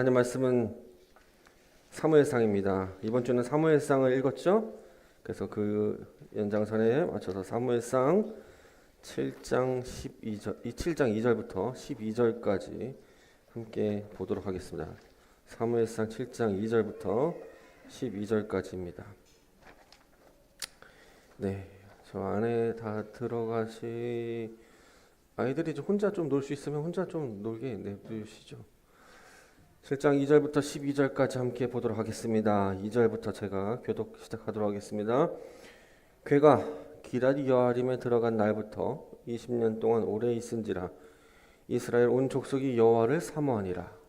하나님 말씀은 사무엘상입니다. 이번 주는 사무엘상을 읽었죠? 그래서 그 연장선에 맞춰서 사무엘상 7장 2절부터 12절까지 함께 보도록 하겠습니다. 사무엘상 7장 2절부터 12절까지입니다. 네, 저 안에 다 들어가시 아이들이 혼자 좀 놀 수 있으면 혼자 좀 놀게 내두시죠. 7장 2절부터 12절까지 함께 보도록 하겠습니다. 2절부터 제가 교독 시작하도록 하겠습니다. 괴가 기럇 여아림에 들어간 날부터 20년 동안 오래 있은지라 이스라엘 온 족속이 여호와를 사모하니라.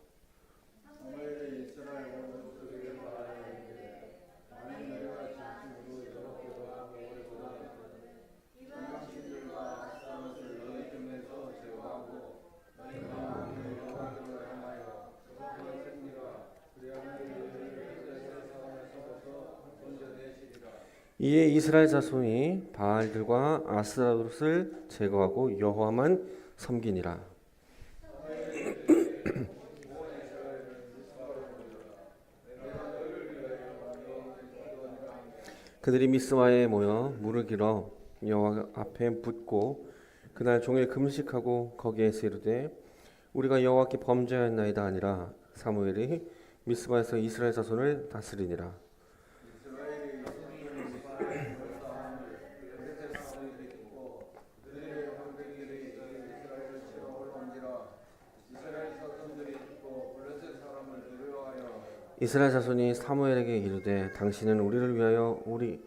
이에 이스라엘 자손이 바알들과 아스라롯을 제거하고 여호와만 섬기니라. 그들이 미스바에 모여 물을 길어 여호와 앞에 붓고 그날 종일 금식하고 거기에서 이르되 우리가 여호와께 범죄하였나이다 아니라 사무엘이 미스바에서 이스라엘 자손을 다스리니라. 이스라엘 자손이 사무엘에게 이르되 당신은 우리를 위하여 우리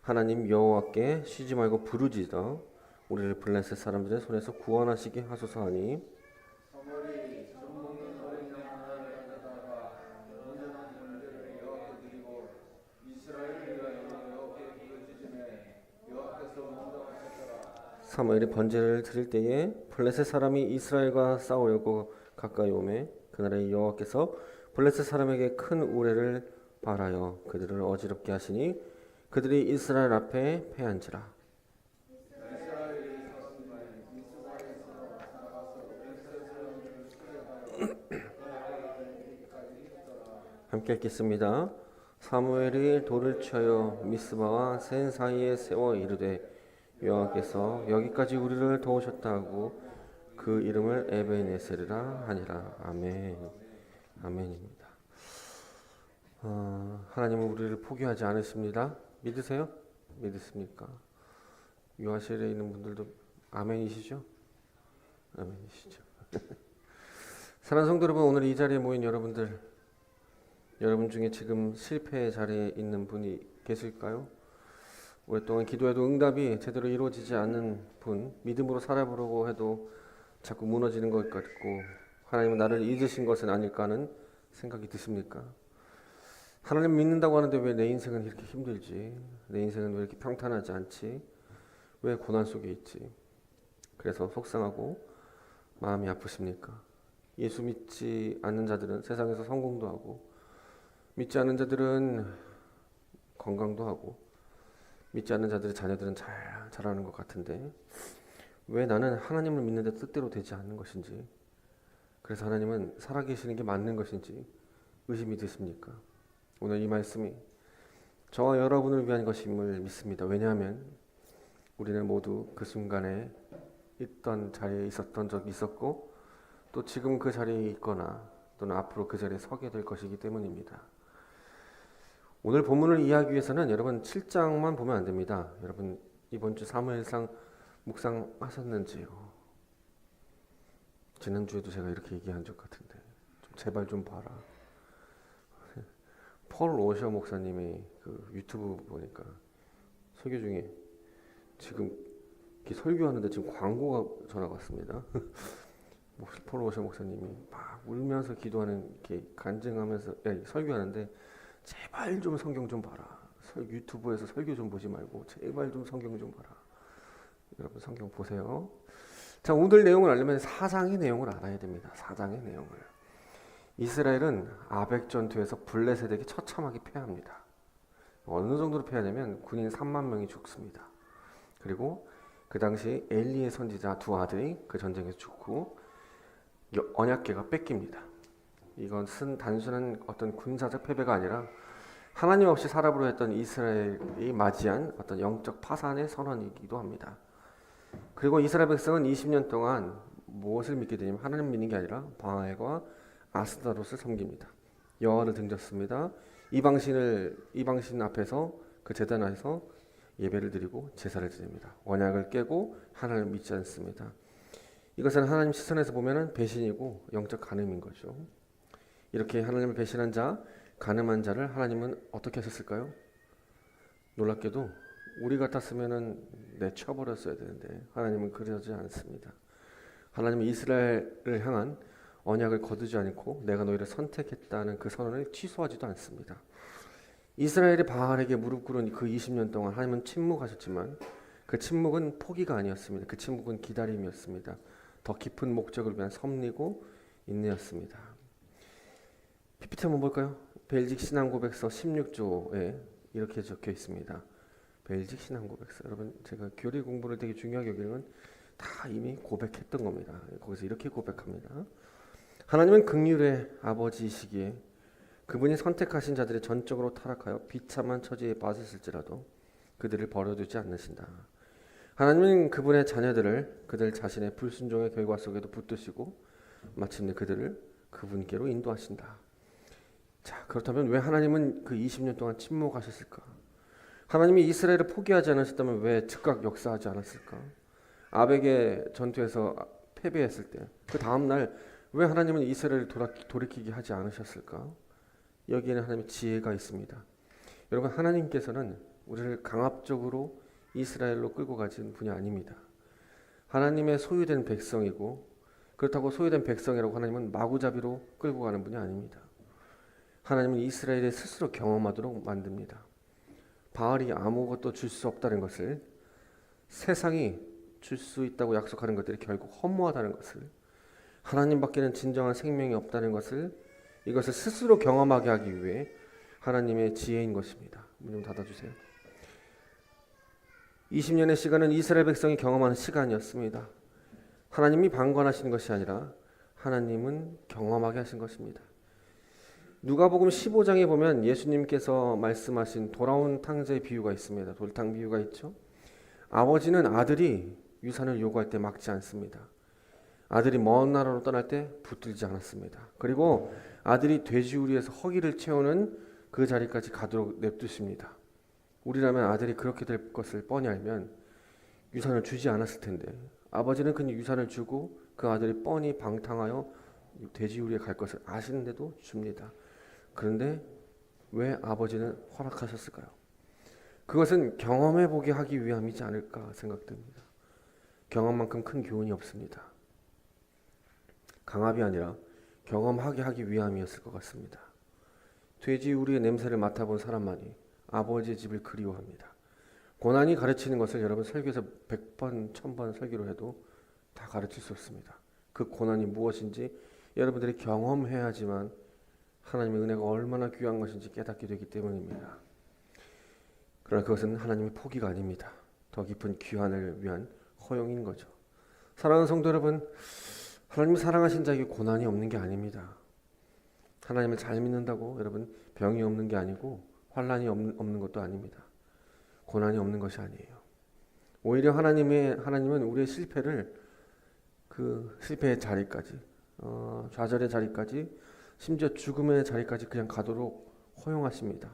하나님 여호와께 쉬지 말고 부르짖어 우리를 블레셋 사람들의 손에서 구원하시게 하소서 하니 사무엘이 번제를 드릴 때에 블레셋 사람이 이스라엘과 싸우려고 가까이 오매 그날에 여호와께서 블레셋 사람에게 큰 우레를 발하여 그들을 어지럽게 하시니 그들이 이스라엘 앞에 패한지라. 함께 읽겠습니다. 사무엘이 돌을 쳐여 미스바와 센 사이에 세워 이르되 여호와께서 여기까지 우리를 도우셨다 하고 그 이름을 에베네셀이라 하니라. 아멘. 아멘입니다. 하나님은 우리를 포기하지 않으십니다. 믿으세요? 믿으십니까? 유아실에 있는 분들도 아멘이시죠? 아멘이시죠? 사랑하는 성도 여러분, 오늘 이 자리에 모인 여러분들, 여러분 중에 지금 실패의 자리에 있는 분이 계실까요? 오랫동안 기도해도 응답이 제대로 이루어지지 않는 분, 믿음으로 살아보려고 해도 자꾸 무너지는 것 같고 하나님은 나를 잊으신 것은 아닐까 하는 생각이 드십니까? 하나님 믿는다고 하는데 왜 내 인생은 이렇게 힘들지? 내 인생은 왜 이렇게 평탄하지 않지? 왜 고난 속에 있지? 그래서 속상하고 마음이 아프십니까? 예수 믿지 않는 자들은 세상에서 성공도 하고 믿지 않는 자들은 건강도 하고 믿지 않는 자들의 자녀들은 잘 자라는 것 같은데 왜 나는 하나님을 믿는데 뜻대로 되지 않는 것인지, 그래서 하나님은 살아계시는 게 맞는 것인지 의심이 드십니까? 오늘 이 말씀이 저와 여러분을 위한 것임을 믿습니다. 왜냐하면 우리는 모두 그 순간에 있던 자리에 있었던 적이 있었고 또 지금 그 자리에 있거나 또는 앞으로 그 자리에 서게 될 것이기 때문입니다. 오늘 본문을 이해하기 위해서는 여러분 7장만 보면 안 됩니다. 여러분 이번 주 사무엘상 묵상하셨는지요? 지난주에도 제가 이렇게 얘기한 적 같은데 제발 좀 봐라. 폴 오셔 목사님이 그 유튜브 보니까 설교 중에 지금 설교하는데 지금 광고가 전화가 왔습니다. 폴 오셔 목사님이 막 울면서 기도하는 이렇게 간증하면서 설교하는데 제발 좀 성경 좀 봐라. 유튜브에서 설교 좀 보지 말고 제발 좀 성경 좀 봐라. 여러분 성경 보세요. 자, 오늘 내용을 알려면 4장의 내용을 알아야 됩니다. 4장의 내용을. 이스라엘은 아벡 전투에서 블레셋에게 처참하게 패합니다. 어느 정도로 패하냐면 군인 3만 명이 죽습니다. 그리고 그 당시 엘리의 선지자 두 아들이 그 전쟁에서 죽고 언약궤가 뺏깁니다. 이것은 단순한 어떤 군사적 패배가 아니라 하나님 없이 살아보려 했던 이스라엘이 맞이한 어떤 영적 파산의 선언이기도 합니다. 그리고 이스라엘 백성은 20년 동안 무엇을 믿게 되냐면 하나님 믿는 게 아니라 바알과 아스타롯을 섬깁니다. 여호와를 등졌습니다. 이방신 앞에서 그 제단 앞에서 예배를 드리고 제사를 드립니다. 언약을 깨고 하나님을 믿지 않습니다. 이것은 하나님 시선에서 보면은 배신이고 영적 간음인 거죠. 이렇게 하나님을 배신한 자, 간음한 자를 하나님은 어떻게 하셨을까요? 놀랍게도 우리 같았으면은 내쳐버렸어야 되는데 하나님은 그러지 않습니다. 하나님은 이스라엘을 향한 언약을 거두지 않고 내가 너희를 선택했다는 그 선언을 취소하지도 않습니다. 이스라엘이 바알에게 무릎 꿇은 그 20년 동안 하나님은 침묵하셨지만 그 침묵은 포기가 아니었습니다. 그 침묵은 기다림이었습니다. 더 깊은 목적을 위한 섭리고 인내였습니다. PPT 한번 볼까요? 벨직 신앙고백서 16조에 이렇게 적혀 있습니다. 벨직 신앙고백서. 여러분 제가 교리 공부를 되게 중요하게 여기는 건 다 이미 고백했던 겁니다. 거기서 이렇게 고백합니다. 하나님은 긍휼의 아버지이시기에 그분이 선택하신 자들이 전적으로 타락하여 비참한 처지에 빠졌을지라도 그들을 버려두지 않으신다. 하나님은 그분의 자녀들을 그들 자신의 불순종의 결과 속에도 붙드시고 마침내 그들을 그분께로 인도하신다. 자, 그렇다면 왜 하나님은 그 20년 동안 침묵하셨을까? 하나님이 이스라엘을 포기하지 않으셨다면 왜 즉각 역사하지 않았을까? 아벡의 전투에서 패배했을 때 그 다음날 왜 하나님은 이스라엘을 돌이키게 하지 않으셨을까? 여기에는 하나님의 지혜가 있습니다. 여러분 하나님께서는 우리를 강압적으로 이스라엘로 끌고 가진 분이 아닙니다. 하나님의 소유된 백성이고 그렇다고 소유된 백성이라고 하나님은 마구잡이로 끌고 가는 분이 아닙니다. 하나님은 이스라엘이 스스로 경험하도록 만듭니다. 바알이 아무것도 줄 수 없다는 것을, 세상이 줄 수 있다고 약속하는 것들이 결국 허무하다는 것을, 하나님밖에는 진정한 생명이 없다는 것을, 이것을 스스로 경험하게 하기 위해 하나님의 지혜인 것입니다. 문 좀 닫아주세요. 20년의 시간은 이스라엘 백성이 경험하는 시간이었습니다. 하나님이 방관하시는 것이 아니라 하나님은 경험하게 하신 것입니다. 누가복음 15장에 보면 예수님께서 말씀하신 돌아온 탕자의 비유가 있습니다. 돌탕 비유가 있죠. 아버지는 아들이 유산을 요구할 때 막지 않습니다. 아들이 먼 나라로 떠날 때 붙들지 않았습니다. 그리고 아들이 돼지우리에서 허기를 채우는 그 자리까지 가도록 냅두십니다. 우리라면 아들이 그렇게 될 것을 뻔히 알면 유산을 주지 않았을 텐데 아버지는 그 유산을 주고 그 아들이 뻔히 방탕하여 돼지우리에 갈 것을 아시는데도 줍니다. 그런데 왜 아버지는 허락하셨을까요? 그것은 경험해보게 하기 위함이지 않을까 생각됩니다. 경험만큼 큰 교훈이 없습니다. 강압이 아니라 경험하게 하기 위함이었을 것 같습니다. 돼지우리의 냄새를 맡아본 사람만이 아버지의 집을 그리워합니다. 고난이 가르치는 것을 여러분 설교에서 100번, 1000번 설교를 해도 다 가르칠 수 없습니다. 그 고난이 무엇인지 여러분들이 경험해야지만 하나님의 은혜가 얼마나 귀한 것인지 깨닫게 되기 때문입니다. 그러나 그것은 하나님의 포기가 아닙니다. 더 깊은 귀환을 위한 허용인 거죠. 사랑하는 성도 여러분, 하나님이 사랑하신 자에게 고난이 없는 게 아닙니다. 하나님을 잘 믿는다고 여러분 병이 없는 게 아니고 환난이 없는 것도 아닙니다. 고난이 없는 것이 아니에요. 오히려 하나님은 우리의 실패를 그 실패의 자리까지, 좌절의 자리까지, 심지어 죽음의 자리까지 그냥 가도록 허용하십니다.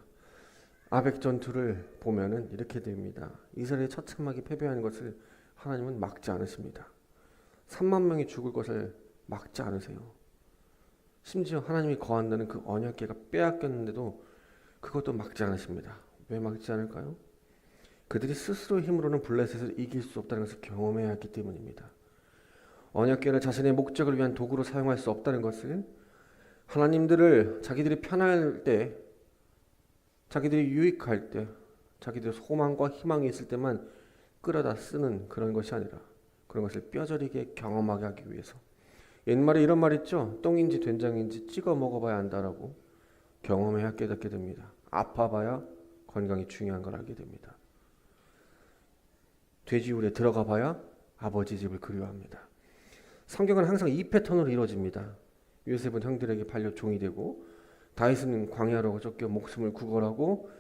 아벡 전투를 보면은 이렇게 됩니다. 이스라엘이 처참하게 패배하는 것을 하나님은 막지 않으십니다. 3만 명이 죽을 것을 막지 않으세요. 심지어 하나님이 거한다는 그 언약궤가 빼앗겼는데도 그것도 막지 않으십니다. 왜 막지 않을까요? 그들이 스스로 힘으로는 블레셋을 이길 수 없다는 것을 경험해야 했기 때문입니다. 언약궤를 자신의 목적을 위한 도구로 사용할 수 없다는 것을, 하나님들을 자기들이 편할 때, 자기들이 유익할 때, 자기들의 소망과 희망이 있을 때만 끌어다 쓰는 그런 것이 아니라 그런 것을 뼈저리게 경험하게 하기 위해서, 옛말에 이런 말 있죠. 똥인지 된장인지 찍어 먹어봐야 안다라고. 경험해야 깨닫게 됩니다. 아파봐야 건강이 중요한 걸 알게 됩니다. 돼지우리에 들어가 봐야 아버지 집을 그리워합니다. 성경은 항상 이 패턴으로 이루어집니다. 요셉은 형들에게 팔려 종이 되고, 다윗은 광야로 쫓겨 목숨을 구걸하고,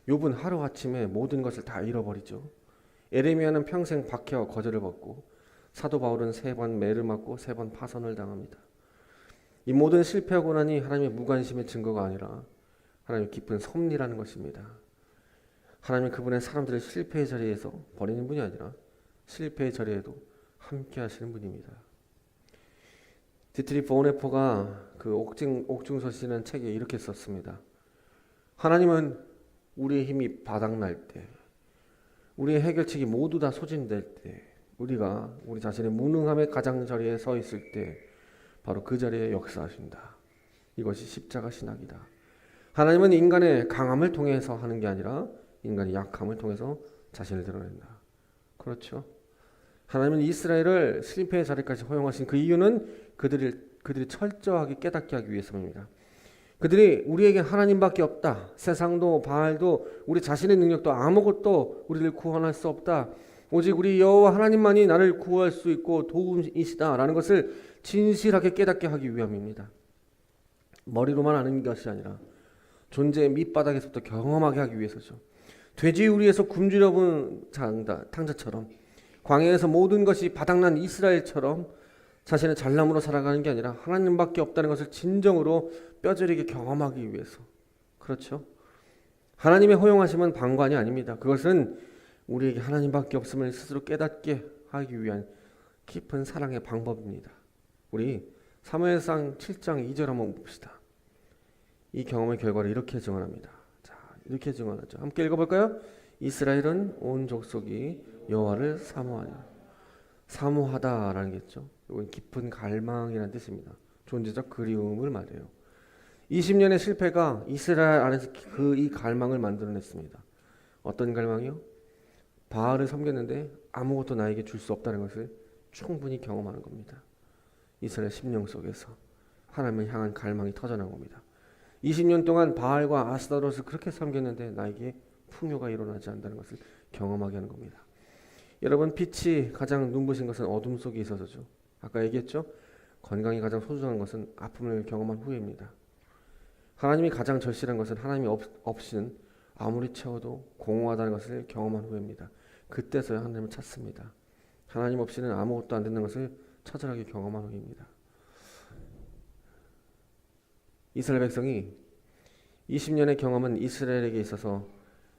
욥은 하루아침에 모든 것을 다 잃어버리죠. 에레미야는 평생 박해와 거절을 받고, 사도 바울은 3번 매를 맞고 3번 파선을 당합니다. 이 모든 실패와 고난이 하나님의 무관심의 증거가 아니라 하나님의 깊은 섭리라는 것입니다. 하나님은 그분의 사람들을 실패의 자리에서 버리는 분이 아니라 실패의 자리에도 함께 하시는 분입니다. 디트리 보네포가 그 옥중서신이라는 책에 이렇게 썼습니다. 하나님은 우리의 힘이 바닥날 때, 우리의 해결책이 모두 다 소진될 때, 우리가 우리 자신의 무능함의 가장자리에 서 있을 때 바로 그 자리에 역사하신다. 이것이 십자가 신학이다. 하나님은 인간의 강함을 통해서 하는 게 아니라 인간의 약함을 통해서 자신을 드러낸다. 그렇죠? 하나님은 이스라엘을 실패의 자리까지 허용하신 그 이유는 그들이 철저하게 깨닫게 하기 위해서입니다. 그들이 우리에게 하나님밖에 없다. 세상도 바알도 우리 자신의 능력도 아무것도 우리를 구원할 수 없다. 오직 우리 여호와 하나님만이 나를 구할 수 있고 도움이시다라는 것을 진실하게 깨닫게 하기 위함입니다. 머리로만 아는 것이 아니라 존재의 밑바닥에서부터 경험하게 하기 위해서죠. 돼지 우리에서 굶주려 본 탕자처럼, 광야에서 모든 것이 바닥난 이스라엘처럼 자신의 잘남으로 살아가는 게 아니라 하나님밖에 없다는 것을 진정으로 뼈저리게 경험하기 위해서. 그렇죠? 하나님의 허용하심은 방관이 아닙니다. 그것은 우리에게 하나님밖에 없음을 스스로 깨닫게 하기 위한 깊은 사랑의 방법입니다. 우리 사무엘상 7장 2절 한번 봅시다. 이 경험의 결과를 이렇게 증언합니다. 자, 이렇게 증언하죠. 함께 읽어볼까요? 이스라엘은 온 족속이 여호와를 사모하냐. 사모하다라는 게죠. 이건 깊은 갈망이라는 뜻입니다. 존재적 그리움을 말해요. 20년의 실패가 이스라엘 안에서 이 갈망을 만들어냈습니다. 어떤 갈망이요? 바알을 섬겼는데 아무것도 나에게 줄 수 없다는 것을 충분히 경험하는 겁니다. 이스라엘 심령 속에서 하나님을 향한 갈망이 터져난 겁니다. 20년 동안 바알과 아스타롯을 그렇게 섬겼는데 나에게 풍요가 일어나지 않는다는 것을 경험하게 하는 겁니다. 여러분, 빛이 가장 눈부신 것은 어둠 속에 있어서죠. 아까 얘기했죠? 건강이 가장 소중한 것은 아픔을 경험한 후에입니다. 하나님이 가장 절실한 것은 하나님이 없이는 아무리 채워도 공허하다는 것을 경험한 후에입니다. 그때서야 하나님을 찾습니다. 하나님 없이는 아무것도 안 되는 것을 처절하게 경험한 후입니다. 이스라엘 백성이 20년의 경험은 이스라엘에게 있어서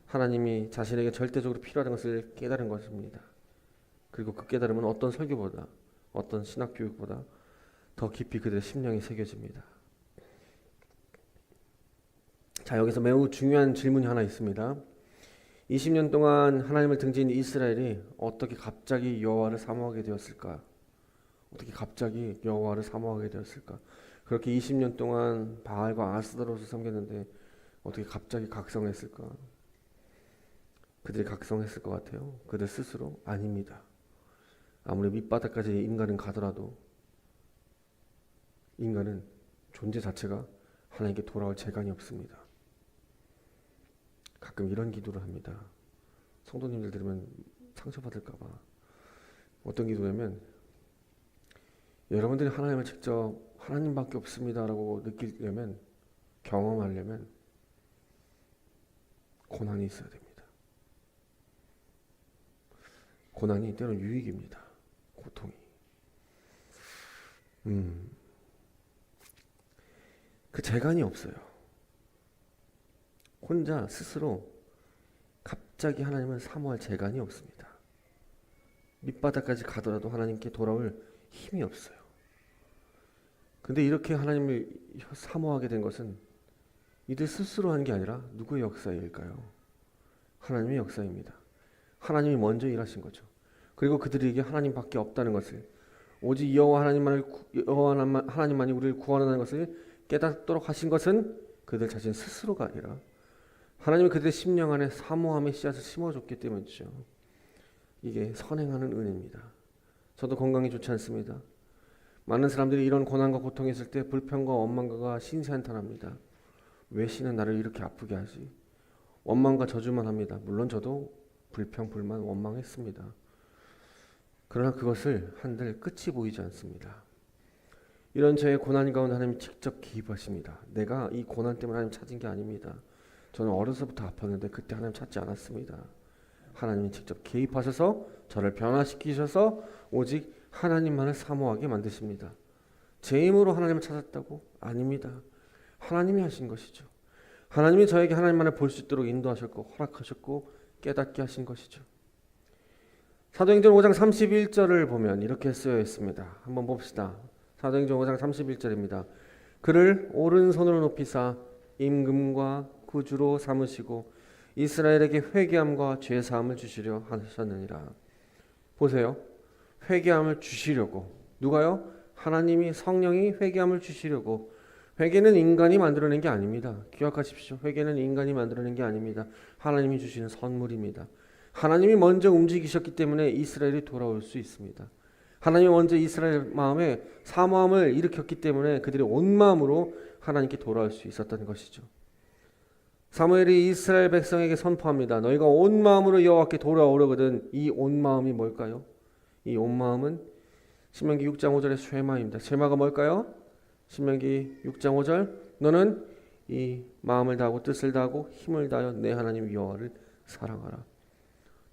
하나님이 자신에게 절대적으로 필요한 것을 깨달은 것입니다. 그리고 그 깨달음은 어떤 설교보다, 어떤 신학 교육보다 더 깊이 그들의 심령에 새겨집니다. 자, 여기서 매우 중요한 질문이 하나 있습니다. 20년 동안 하나님을 등진 이스라엘이 어떻게 갑자기 여호와를 사모하게 되었을까? 어떻게 갑자기 여호와를 사모하게 되었을까? 그렇게 20년 동안 바알과 아스타롯을 섬겼는데 어떻게 갑자기 각성했을까? 그들이 각성했을 것 같아요. 그들 스스로? 아닙니다. 아무리 밑바닥까지 인간은 가더라도 인간은 존재 자체가 하나님께 돌아올 재간이 없습니다. 가끔 이런 기도를 합니다. 성도님들 들으면 상처받을까 봐. 어떤 기도냐면, 여러분들이 하나님을 직접 하나님밖에 없습니다라고 느끼려면, 경험하려면 고난이 있어야 됩니다. 고난이 때로는 유익입니다. 고통이. 그 재간이 없어요. 혼자 스스로 갑자기 하나님을 사모할 재간이 없습니다. 밑바닥까지 가더라도 하나님께 돌아올 힘이 없어요. 근데 이렇게 하나님을 사모하게 된 것은 이들 스스로 한 게 아니라 누구의 역사일까요? 하나님의 역사입니다. 하나님이 먼저 일하신 거죠. 그리고 그들에게 하나님밖에 없다는 것을, 오직 여호와 하나님만이 우리를 구원하는 것을 깨닫도록 하신 것은 그들 자신 스스로가 아니라 하나님이 그들의 심령 안에 사모함의 씨앗을 심어줬기 때문이죠. 이게 선행하는 은혜입니다. 저도 건강이 좋지 않습니다. 많은 사람들이 이런 고난과 고통이 있을 때 불평과 원망과 신세한탄합니다. 왜 신은 나를 이렇게 아프게 하지? 원망과 저주만 합니다. 물론 저도 불평, 불만, 원망했습니다. 그러나 그것을 한들 끝이 보이지 않습니다. 이런 저의 고난 가운데 하나님이 직접 개입하십니다. 내가 이 고난 때문에 하나님 찾은 게 아닙니다. 저는 어려서부터 아팠는데 그때 하나님 찾지 않았습니다. 하나님이 직접 개입하셔서 저를 변화시키셔서 오직 하나님만을 사모하게 만드십니다. 제 힘으로 하나님을 찾았다고? 아닙니다. 하나님이 하신 것이죠. 하나님이 저에게 하나님만을 볼 수 있도록 인도하셨고 허락하셨고 깨닫게 하신 것이죠. 사도행전 5장 31절을 보면 이렇게 쓰여 있습니다. 한번 봅시다. 사도행전 5장 31절입니다. 그를 오른손으로 높이사 임금과 구주로 삼으시고 이스라엘에게 회개함과 죄사함을 주시려 하셨느니라. 보세요. 회개함을 주시려고. 누가요? 하나님이 성령이 회개함을 주시려고. 회개는 인간이 만들어낸 게 아닙니다. 기억하십시오. 회개는 인간이 만들어낸 게 아닙니다. 하나님이 주시는 선물입니다. 하나님이 먼저 움직이셨기 때문에 이스라엘이 돌아올 수 있습니다. 하나님이 먼저 이스라엘 마음에 사모함을 일으켰기 때문에 그들이 온 마음으로 하나님께 돌아올 수 있었던 것이죠. 사무엘이 이스라엘 백성에게 선포합니다. 너희가 온 마음으로 여호와께 돌아오려거든. 이 온 마음이 뭘까요? 이 온 마음은 신명기 6장 5절의 쉐마입니다. 쉐마가 뭘까요? 신명기 6장 5절 너는 이 마음을 다하고 뜻을 다하고 힘을 다하여 내 하나님 여호와를 사랑하라.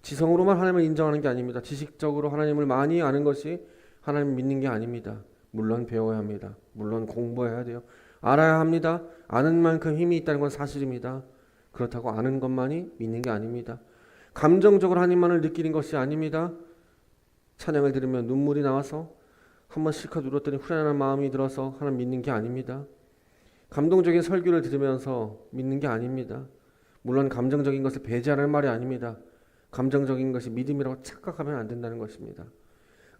지성으로만 하나님을 인정하는 게 아닙니다. 지식적으로 하나님을 많이 아는 것이 하나님을 믿는 게 아닙니다. 물론 배워야 합니다. 물론 공부해야 돼요. 알아야 합니다. 아는 만큼 힘이 있다는 건 사실입니다. 그렇다고 아는 것만이 믿는 게 아닙니다. 감정적으로 하나님만을 느끼는 것이 아닙니다. 찬양을 들으면 눈물이 나와서 한번 실컷 울었더니 후련한 마음이 들어서 하나님 믿는 게 아닙니다. 감동적인 설교를 들으면서 믿는 게 아닙니다. 물론 감정적인 것을 배제하는 말이 아닙니다. 감정적인 것이 믿음이라고 착각하면 안 된다는 것입니다.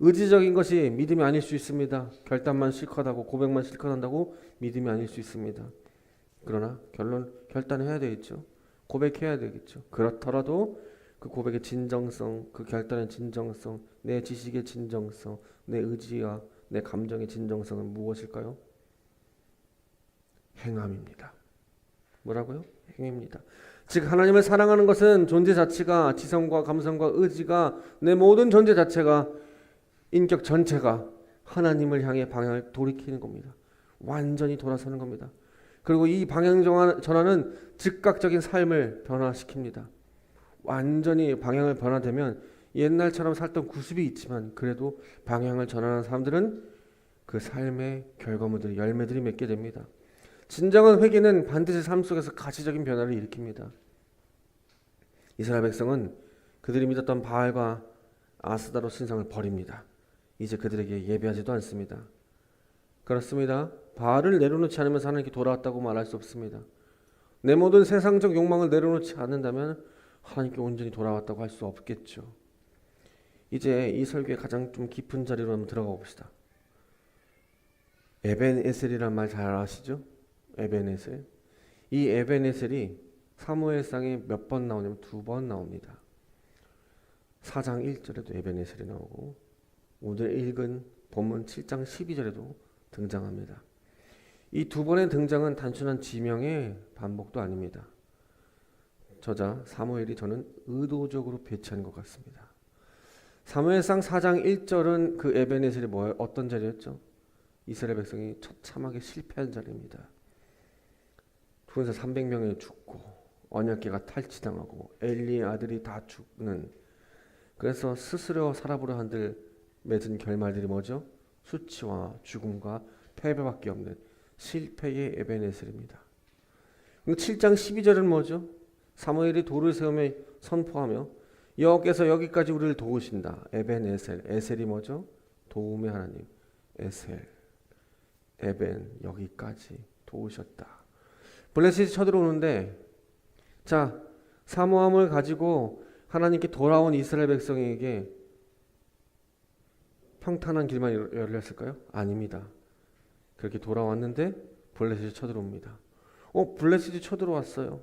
의지적인 것이 믿음이 아닐 수 있습니다. 결단만 실컷 하고 고백만 실컷 한다고 믿음이 아닐 수 있습니다. 그러나 결단해야 되겠죠. 고백해야 되겠죠. 그렇더라도 그 고백의 진정성, 그 결단의 진정성, 내 지식의 진정성, 내 의지와 내 감정의 진정성은 무엇일까요? 행함입니다. 뭐라고요? 행입니다. 즉 하나님을 사랑하는 것은 존재 자체가 지성과 감성과 의지가 내 모든 존재 자체가 인격 전체가 하나님을 향해 방향을 돌이키는 겁니다. 완전히 돌아서는 겁니다. 그리고 이 방향 전환은 즉각적인 삶을 변화시킵니다. 완전히 방향을 변화되면 옛날처럼 살던 구습이 있지만 그래도 방향을 전환한 사람들은 그 삶의 결과물들이 열매들이 맺게 됩니다. 진정한 회개는 반드시 삶 속에서 가시적인 변화를 일으킵니다. 이스라엘 백성은 그들이 믿었던 바알과 아스다로 신상을 버립니다. 이제 그들에게 예배하지도 않습니다. 그렇습니다. 바알을 내려놓지 않으면 하나님께 돌아왔다고 말할 수 없습니다. 내 모든 세상적 욕망을 내려놓지 않는다면 하나님께 온전히 돌아왔다고 할 수 없겠죠. 이제 이 설교의 가장 좀 깊은 자리로 한번 들어가 봅시다. 에벤에셀이란 말 잘 아시죠? 에벤에셀. 이 에벤에셀이 사무엘상에 몇 번 나오냐면 2번 나옵니다. 4장 1절에도 에벤에셀이 나오고 오늘 읽은 본문 7장 12절에도 등장합니다. 이 두 번의 등장은 단순한 지명의 반복도 아닙니다. 저자 사무엘이 저는 의도적으로 배치한 것 같습니다. 사무엘상 4장 1절은 그 에벤에셀이 뭐예요? 어떤 자리였죠? 이스라엘 백성이 처참하게 실패한 자리입니다. 군사 300명이 죽고 언약궤가 탈취당하고 엘리의 아들이 다 죽는, 그래서 스스로 살아보려 한들 맺은 결말들이 뭐죠? 수치와 죽음과 패배밖에 없는 실패의 에벤에셀입니다. 7장 12절은 뭐죠? 사무엘이 돌을 세우며 선포하며 여호와께서 여기까지 우리를 도우신다. 에벤에셀. 에셀이 뭐죠? 도움의 하나님. 에셀. 에벤. 여기까지 도우셨다. 블레셋이 쳐들어오는데, 자, 사모함을 가지고 하나님께 돌아온 이스라엘 백성에게 평탄한 길만 열렸을까요? 아닙니다. 그렇게 돌아왔는데 블레셋이 쳐들어옵니다. 블레셋이 쳐들어왔어요.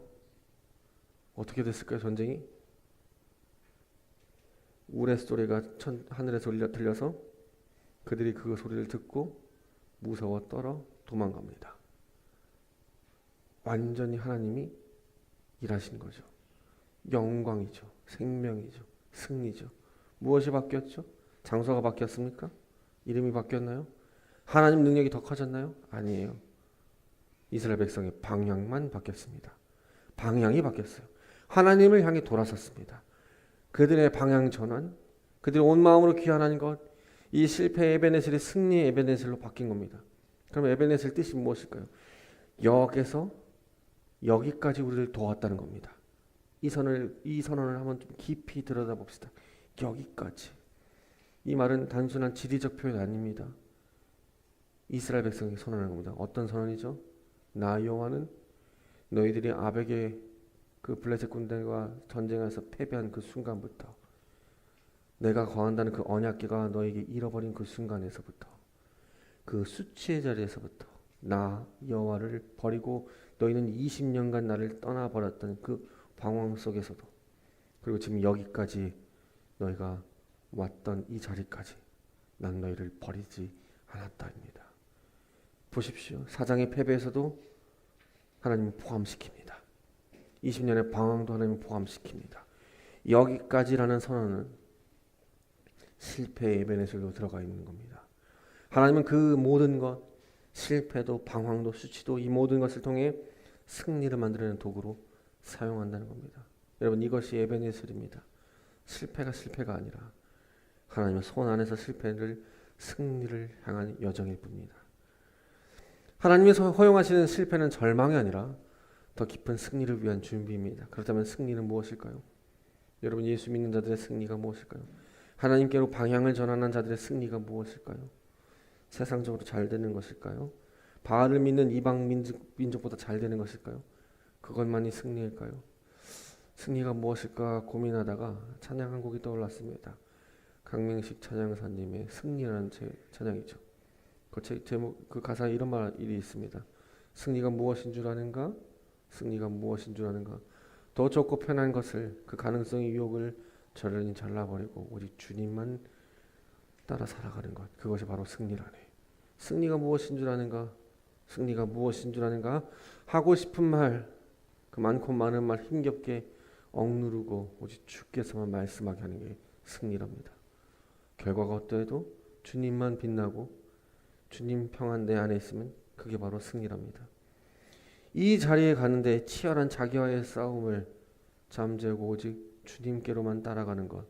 어떻게 됐을까요? 전쟁이? 우레소리가 하늘에서 들려서 그들이 그 소리를 듣고 무서워 떨어 도망갑니다. 완전히 하나님이 일하신 거죠. 영광이죠. 생명이죠. 승리죠. 무엇이 바뀌었죠? 장소가 바뀌었습니까? 이름이 바뀌었나요? 하나님 능력이 더 커졌나요? 아니에요. 이스라엘 백성의 방향만 바뀌었습니다. 방향이 바뀌었어요. 하나님을 향해 돌아섰습니다. 그들의 방향 전환, 그들이 온 마음으로 귀환한 것, 이 실패의 에베네셀이 승리의 에베네셀로 바뀐 겁니다. 그럼 에베네셀 뜻이 무엇일까요? 여기서 여기까지 우리를 도왔다는 겁니다. 이 선언을 한번 좀 깊이 들여다봅시다. 여기까지. 이 말은 단순한 지리적 표현이 아닙니다. 이스라엘 백성이 선언한 겁니다. 어떤 선언이죠? 나 여호와는 너희들이 아벡의 그 블레셋 군대와 전쟁에서 패배한 그 순간부터, 내가 거한다는 그 언약궤가 너에게 잃어버린 그 순간에서부터, 그 수치의 자리에서부터 나 여호와를 버리고 너희는 20년간 나를 떠나버렸던 그 방황 속에서도, 그리고 지금 여기까지 너희가 왔던 이 자리까지 난 너희를 버리지 않았다입니다. 보십시오. 사장의 패배에서도 하나님이 포함시킵니다. 20년의 방황도 하나님이 포함시킵니다. 여기까지라는 선언은 실패의 에베네셀로 들어가 있는 겁니다. 하나님은 그 모든 것, 실패도 방황도 수치도 이 모든 것을 통해 승리를 만들어내는 도구로 사용한다는 겁니다. 여러분, 이것이 에베네셀입니다. 실패가 아니라 하나님의 손 안에서 실패를 승리를 향한 여정일 뿐입니다. 하나님이 허용하시는 실패는 절망이 아니라 더 깊은 승리를 위한 준비입니다. 그렇다면 승리는 무엇일까요? 여러분, 예수 믿는 자들의 승리가 무엇일까요? 하나님께로 방향을 전환한 자들의 승리가 무엇일까요? 세상적으로 잘 되는 것일까요? 바알을 믿는 이방 민족보다 잘 되는 것일까요? 그것만이 승리일까요? 승리가 무엇일까 고민하다가 찬양 한 곡이 떠올랐습니다. 강명식 찬양사님의 승리라는 찬양이죠. 그 제목, 그 가사에 이런 말이 있습니다. 승리가 무엇인 줄 아는가? 승리가 무엇인 줄 아는가? 더 좋고 편한 것을, 그 가능성의 유혹을 저런히 잘라버리고 오직 주님만 따라 살아가는 것, 그것이 바로 승리라네. 승리가 무엇인 줄 아는가? 승리가 무엇인 줄 아는가? 하고 싶은 말, 그 많고 많은 말 힘겹게 억누르고 오직 주께서만 말씀하게 하는 게 승리랍니다. 결과가 어떠해도 주님만 빛나고 주님 평안 내 안에 있으면 그게 바로 승리랍니다. 이 자리에 가는데 치열한 자기와의 싸움을 잠재우고 오직 주님께로만 따라가는 것,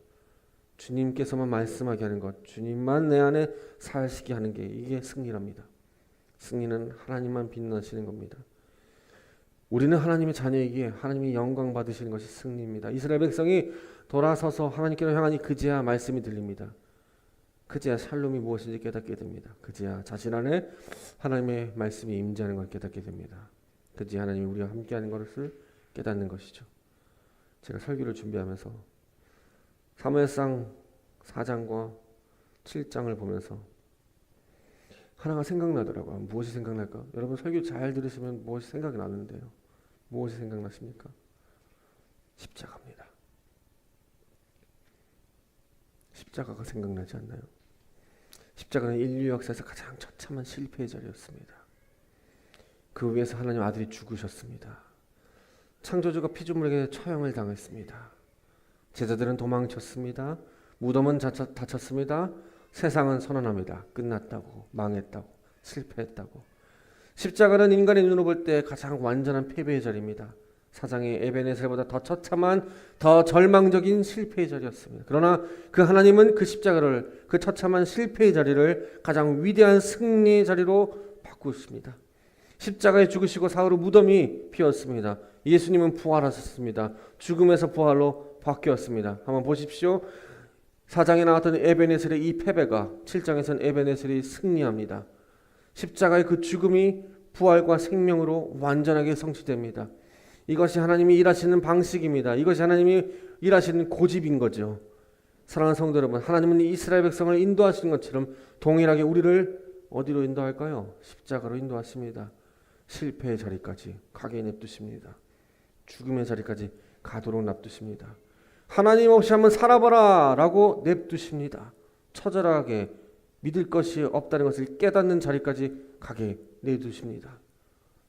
주님께서만 말씀하게 하는 것, 주님만 내 안에 살시게 하는 게 이게 승리랍니다. 승리는 하나님만 빛나시는 겁니다. 우리는 하나님의 자녀이기에 하나님이 영광 받으시는 것이 승리입니다. 이스라엘 백성이 돌아서서 하나님께로 향하니 그제야 말씀이 들립니다. 그제야 샬롬이 무엇인지 깨닫게 됩니다. 그제야 자신 안에 하나님의 말씀이 임재하는 걸 깨닫게 됩니다. 그제야 하나님이 우리와 함께하는 것을 깨닫는 것이죠. 제가 설교를 준비하면서 사무엘상 4장과 7장을 보면서 하나가 생각나더라고요. 무엇이 생각날까? 여러분, 설교 잘 들으시면 무엇이 생각이 나는데요. 무엇이 생각나십니까? 십자가입니다. 십자가가 생각나지 않나요? 십자가는 인류 역사에서 가장 처참한 실패의 자리였습니다. 그 위에서 하나님 아들이 죽으셨습니다. 창조주가 피조물에게 처형을 당했습니다. 제자들은 도망쳤습니다. 무덤은 닫혔습니다. 세상은 선언합니다. 끝났다고, 망했다고, 실패했다고. 십자가는 인간의 눈으로 볼 때 가장 완전한 패배의 자리입니다. 사장의 에베네셀보다 더 처참한, 더 절망적인 실패의 자리였습니다. 그러나 그 하나님은 그 십자가를, 그 처참한 실패의 자리를 가장 위대한 승리의 자리로 바꾸십니다. 십자가에 죽으시고 사흘 후 무덤이 비었습니다. 예수님은 부활하셨습니다. 죽음에서 부활로 바뀌었습니다. 한번 보십시오. 4장에 나왔던 에베네셀의 이 패배가 7장에서는 에베네셀이 승리합니다. 십자가의 그 죽음이 부활과 생명으로 완전하게 성취됩니다. 이것이 하나님이 일하시는 방식입니다. 이것이 하나님이 일하시는 고집인 거죠. 사랑하는 성도 여러분, 하나님은 이스라엘 백성을 인도하시는 것처럼 동일하게 우리를 어디로 인도할까요? 십자가로 인도하십니다. 실패의 자리까지 가게 냅두십니다. 죽음의 자리까지 가도록 납두십니다. 하나님 없이 한번 살아봐라 라고 냅두십니다. 처절하게 믿을 것이 없다는 것을 깨닫는 자리까지 가게 내두십니다.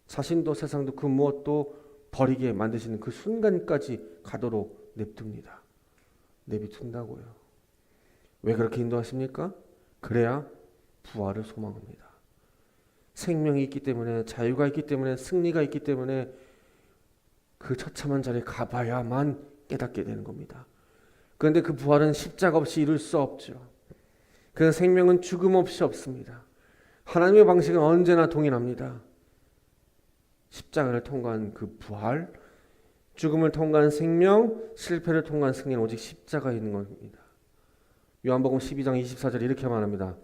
자신도 세상도 그 무엇도 버리게 만드시는 그 순간까지 가도록 냅둡니다. 내비둔다고요. 왜 그렇게 인도하십니까? 그래야 부활을 소망합니다. 생명이 있기 때문에, 자유가 있기 때문에, 승리가 있기 때문에 그 처참한 자리에 가봐야만 깨닫게 되는 겁니다. 그런데 그 부활은 십자가 없이 이룰 수 없죠. 그 생명은 죽음 없이 없습니다. 하나님의 방식은 언제나 동일합니다. 십자가를 통과한 그 부활, 죽음을 통과한 생명, 실패를 통과한 승리는 오직 십자가에 있는 겁니다. 요한복음 12장 24절 이렇게 말합니다.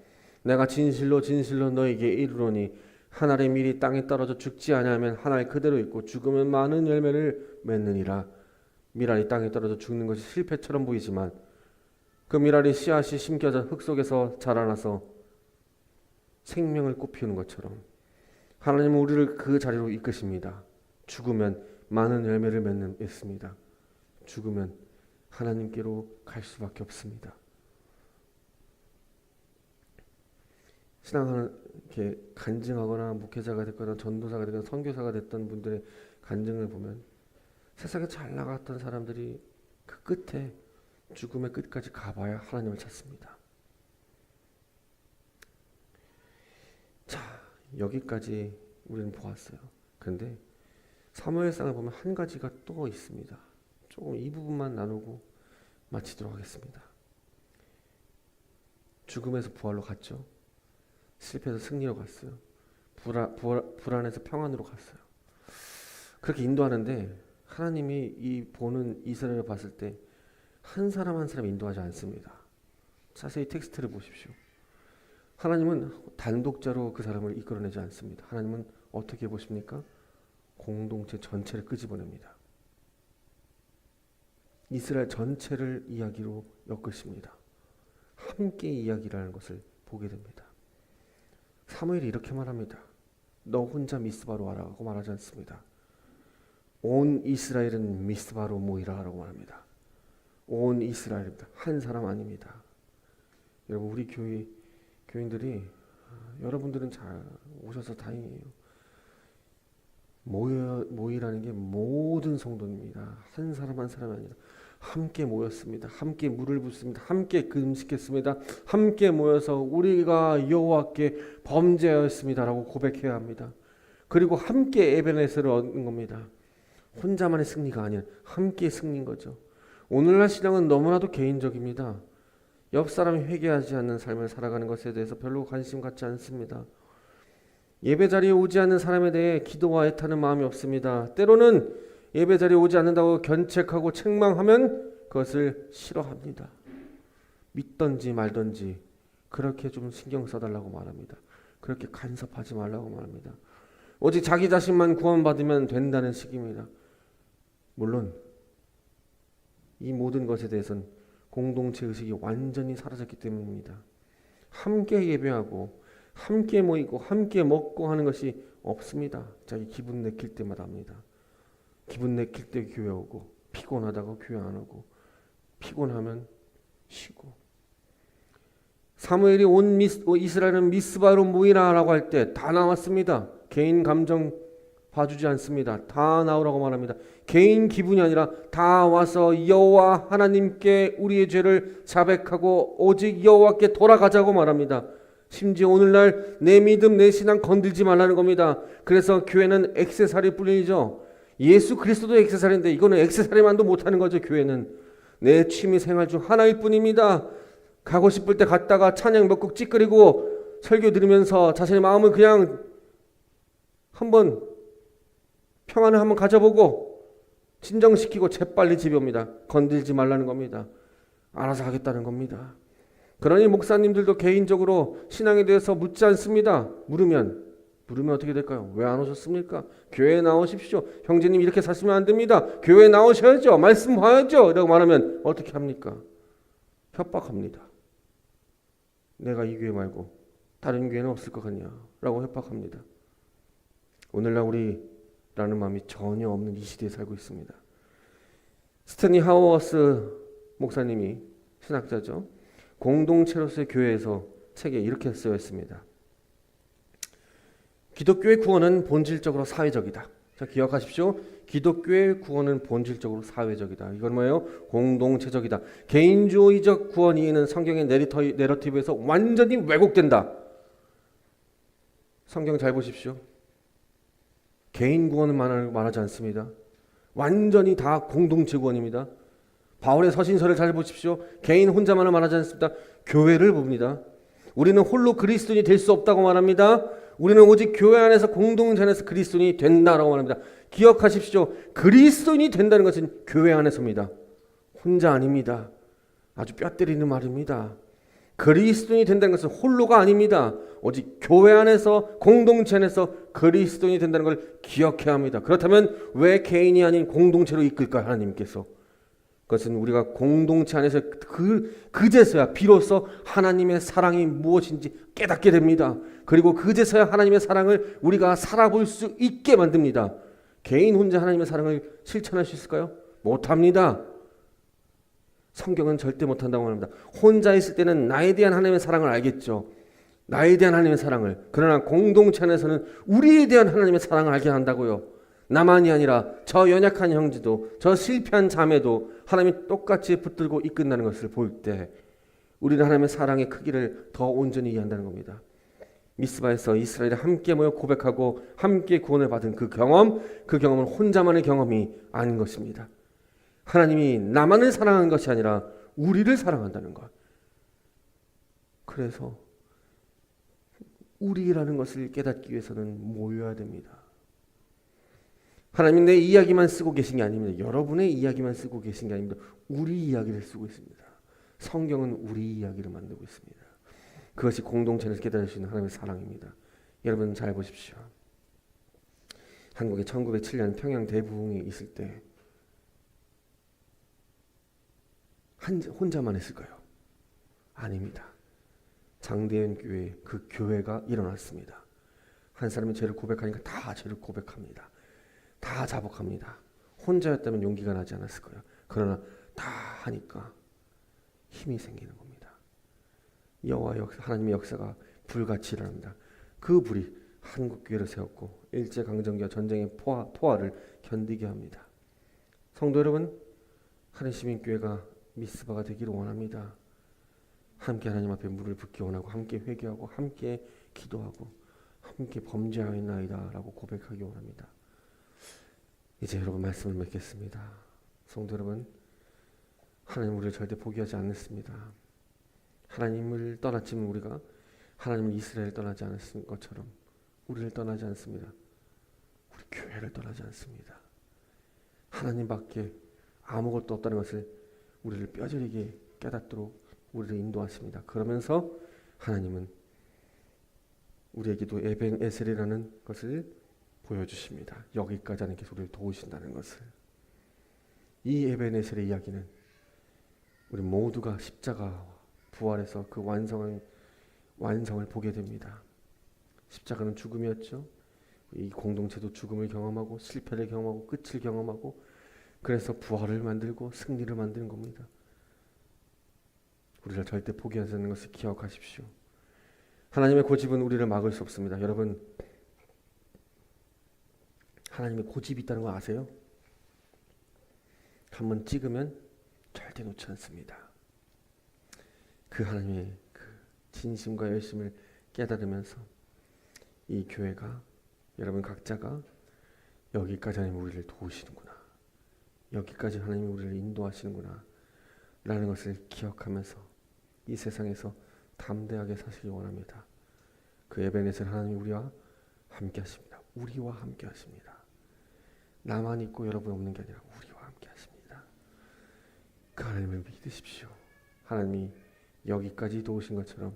내가 진실로 진실로 너에게 이르노니 한 알의 밀이 땅에 떨어져 죽지 아니하면 한 알 그대로 있고 죽으면 많은 열매를 맺느니라. 밀알이 땅에 떨어져 죽는 것이 실패처럼 보이지만 그 밀알이 씨앗이 심겨져 흙 속에서 자라나서 생명을 꽃피우는 것처럼 하나님은 우리를 그 자리로 이끄십니다. 죽으면 많은 열매를 맺습니다. 죽으면 하나님께로 갈 수밖에 없습니다. 신앙을 이렇게 간증하거나 목회자가 됐거나 전도사가 됐거나 선교사가 됐던 분들의 간증을 보면 세상에 잘 나갔던 사람들이 그 끝에 죽음의 끝까지 가봐야 하나님을 찾습니다. 자, 여기까지 우리는 보았어요. 그런데 사무엘상을 보면 한 가지가 또 있습니다. 조금 이 부분만 나누고 마치도록 하겠습니다. 죽음에서 부활로 갔죠. 실패해서 승리로 갔어요. 불안해서 평안으로 갔어요. 그렇게 인도하는데 하나님이 이 보는 이스라엘을 봤을 때 한 사람 한 사람 인도하지 않습니다. 자세히 텍스트를 보십시오. 하나님은 단독자로 그 사람을 이끌어내지 않습니다. 하나님은 어떻게 보십니까? 공동체 전체를 끄집어냅니다. 이스라엘 전체를 이야기로 엮으십니다. 함께 이야기라는 것을 보게 됩니다. 사무엘이 이렇게 말합니다. 너 혼자 미스바로 와라고 말하지 않습니다. 온 이스라엘은 미스바로 모이라 라고 말합니다. 온 이스라엘입니다. 한 사람 아닙니다. 여러분 우리 교인들이 여러분들은 잘 오셔서 다행이에요. 모이라는 게 모든 성도입니다. 한 사람 한 사람이 아니라 함께 모였습니다. 함께 물을 붓습니다. 함께 금식했습니다. 함께 모여서 우리가 여호와께 범죄하였습니다라고 고백해야 합니다. 그리고 함께 에베네스를 얻는 겁니다. 혼자만의 승리가 아니라 함께 승리인 거죠. 오늘날 신앙은 너무나도 개인적입니다. 옆 사람이 회개하지 않는 삶을 살아가는 것에 대해서 별로 관심 갖지 않습니다. 예배 자리에 오지 않는 사람에 대해 기도와 애타는 마음이 없습니다. 때로는 예배 자리에 오지 않는다고 견책하고 책망하면 그것을 싫어합니다. 믿던지 말던지 그렇게 좀 신경 써달라고 말합니다. 그렇게 간섭하지 말라고 말합니다. 오직 자기 자신만 구원받으면 된다는 식입니다. 물론 이 모든 것에 대해서는 공동체 의식이 완전히 사라졌기 때문입니다. 함께 예배하고 함께 모이고 함께 먹고 하는 것이 없습니다. 자기 기분 내킬 때마다 합니다. 기분 내킬 때 교회 오고 피곤하다고 교회 안 오고 피곤하면 쉬고. 사무엘이 온 이스라엘은 미스바로 모이라라고 할 때 다 나왔습니다. 개인 감정 봐주지 않습니다. 다 나오라고 말합니다. 개인 기분이 아니라 다 와서 여호와 하나님께 우리의 죄를 자백하고 오직 여호와께 돌아가자고 말합니다. 심지어 오늘날 내 믿음 내 신앙 건들지 말라는 겁니다. 그래서 교회는 액세서리 뿐이죠. 예수 그리스도도 액세서리인데 이거는 액세서리만도 못하는 거죠. 교회는 내 취미 생활 중 하나일 뿐입니다. 가고 싶을 때 갔다가 찬양 몇 곡 찌끄리고 설교 들으면서 자신의 마음을 그냥 한번 평안을 한번 가져보고 진정시키고 재빨리 집에 옵니다. 건들지 말라는 겁니다. 알아서 하겠다는 겁니다. 그러니 목사님들도 개인적으로 신앙에 대해서 묻지 않습니다. 물으면 어떻게 될까요? 왜 안 오셨습니까? 교회에 나오십시오. 형제님 이렇게 사시면 안 됩니다. 교회에 나오셔야죠. 말씀 봐야죠. 라고 말하면 어떻게 합니까? 협박합니다. 내가 이 교회 말고 다른 교회는 없을 것 같냐? 라고 협박합니다. 오늘날 우리라는 마음이 전혀 없는 이 시대에 살고 있습니다. 스탠리 하워스 목사님이 신학자죠. 공동체로서의 교회에서 책에 이렇게 쓰여있습니다. 기독교의 구원은 본질적으로 사회적이다. 자, 기억하십시오. 기독교의 구원은 본질적으로 사회적이다. 이건 뭐예요? 공동체적이다. 개인주의적 구원 이해는 성경의 내러티브에서 완전히 왜곡된다. 성경 잘 보십시오. 개인 구원은 말하지 않습니다. 완전히 다 공동체 구원입니다. 바울의 서신서를 잘 보십시오. 개인 혼자만을 말하지 않습니다. 교회를 봅니다. 우리는 홀로 그리스도인이 될 수 없다고 말합니다. 우리는 오직 교회 안에서 공동체 안에서 그리스도인이 된다라고 말합니다. 기억하십시오. 그리스도인이 된다는 것은 교회 안에서입니다. 혼자 아닙니다. 아주 뼈 때리는 말입니다. 그리스도인이 된다는 것은 홀로가 아닙니다. 오직 교회 안에서 공동체 안에서 그리스도인이 된다는 걸 기억해야 합니다. 그렇다면 왜 개인이 아닌 공동체로 이끌까요? 하나님께서. 그것은 우리가 공동체 안에서 그제서야 비로소 하나님의 사랑이 무엇인지 깨닫게 됩니다. 그리고 그제서야 하나님의 사랑을 우리가 살아볼 수 있게 만듭니다. 개인 혼자 하나님의 사랑을 실천할 수 있을까요? 못합니다. 성경은 절대 못한다고 합니다. 혼자 있을 때는 나에 대한 하나님의 사랑을 알겠죠. 나에 대한 하나님의 사랑을. 그러나 공동체 안에서는 우리에 대한 하나님의 사랑을 알게 한다고요. 나만이 아니라 저 연약한 형제도 저 실패한 자매도 하나님이 똑같이 붙들고 이끈다는 것을 볼 때 우리는 하나님의 사랑의 크기를 더 온전히 이해한다는 겁니다. 미스바에서 이스라엘이 함께 모여 고백하고 함께 구원을 받은 그 경험은 혼자만의 경험이 아닌 것입니다. 하나님이 나만을 사랑하는 것이 아니라 우리를 사랑한다는 것. 그래서 우리라는 것을 깨닫기 위해서는 모여야 됩니다. 하나님 내 이야기만 쓰고 계신 게 아닙니다. 여러분의 이야기만 쓰고 계신 게 아닙니다. 우리 이야기를 쓰고 있습니다. 성경은 우리 이야기를 만들고 있습니다. 그것이 공동체를 깨달을 수 있는 하나님의 사랑입니다. 여러분 잘 보십시오. 한국에 1907년 평양 대부흥이 있을 때 혼자만 했을까요? 아닙니다. 장대현 교회 그 교회가 일어났습니다. 한 사람이 죄를 고백하니까 다 죄를 고백합니다. 다 자복합니다. 혼자였다면 용기가 나지 않았을 거예요. 그러나 다 하니까 힘이 생기는 겁니다. 여호와 하나님의 역사가 불같이 일어납니다. 그 불이 한국교회를 세웠고 일제강점기와 전쟁의 포화를 견디게 합니다. 성도 여러분, 하늘시민교회가 미스바가 되기를 원합니다. 함께 하나님 앞에 물을 붓기 원하고 함께 회개하고 함께 기도하고 함께 범죄하였나이다 라고 고백하기 원합니다. 이제 여러분 말씀을 맺겠습니다. 성도 여러분, 하나님 우리를 절대 포기하지 않습니다. 하나님을 떠났지만 우리가 하나님을 이스라엘 떠나지 않았을 것처럼 우리를 떠나지 않습니다. 우리 교회를 떠나지 않습니다. 하나님밖에 아무것도 없다는 것을 우리를 뼈저리게 깨닫도록 우리를 인도하십니다. 그러면서 하나님은 우리에게도 에벤 에셀이라는 것을 보여주십니다. 여기까지 하는 게 우리를 도우신다는 것을. 이 에벤 에셀의 이야기는 우리 모두가 십자가 부활해서 그 완성을 보게 됩니다. 십자가는 죽음이었죠. 이 공동체도 죽음을 경험하고 실패를 경험하고 끝을 경험하고 그래서 부활을 만들고 승리를 만드는 겁니다. 우리를 절대 포기하지 않는 것을 기억하십시오. 하나님의 고집은 우리를 막을 수 없습니다. 여러분, 하나님의 고집이 있다는 거 아세요? 한번 찍으면 절대 놓지 않습니다. 그 하나님의 그 진심과 열심을 깨달으면서 이 교회가 여러분 각자가 여기까지 하나님 우리를 도우시는구나. 여기까지 하나님이 우리를 인도하시는구나 라는 것을 기억하면서 이 세상에서 담대하게 사시기 원합니다. 그 에베네셀 하나님이 우리와 함께 하십니다. 우리와 함께 하십니다. 나만 있고 여러분 없는 게 아니라 우리와 함께 하십니다. 그 하나님을 믿으십시오. 하나님이 여기까지 도우신 것처럼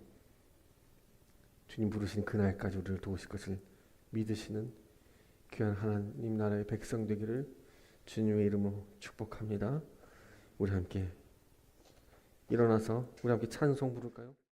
주님 부르신 그날까지 우리를 도우실 것을 믿으시는 귀한 하나님 나라의 백성 되기를 주님의 이름으로 축복합니다. 우리 함께 일어나서 우리 함께 찬송 부를까요?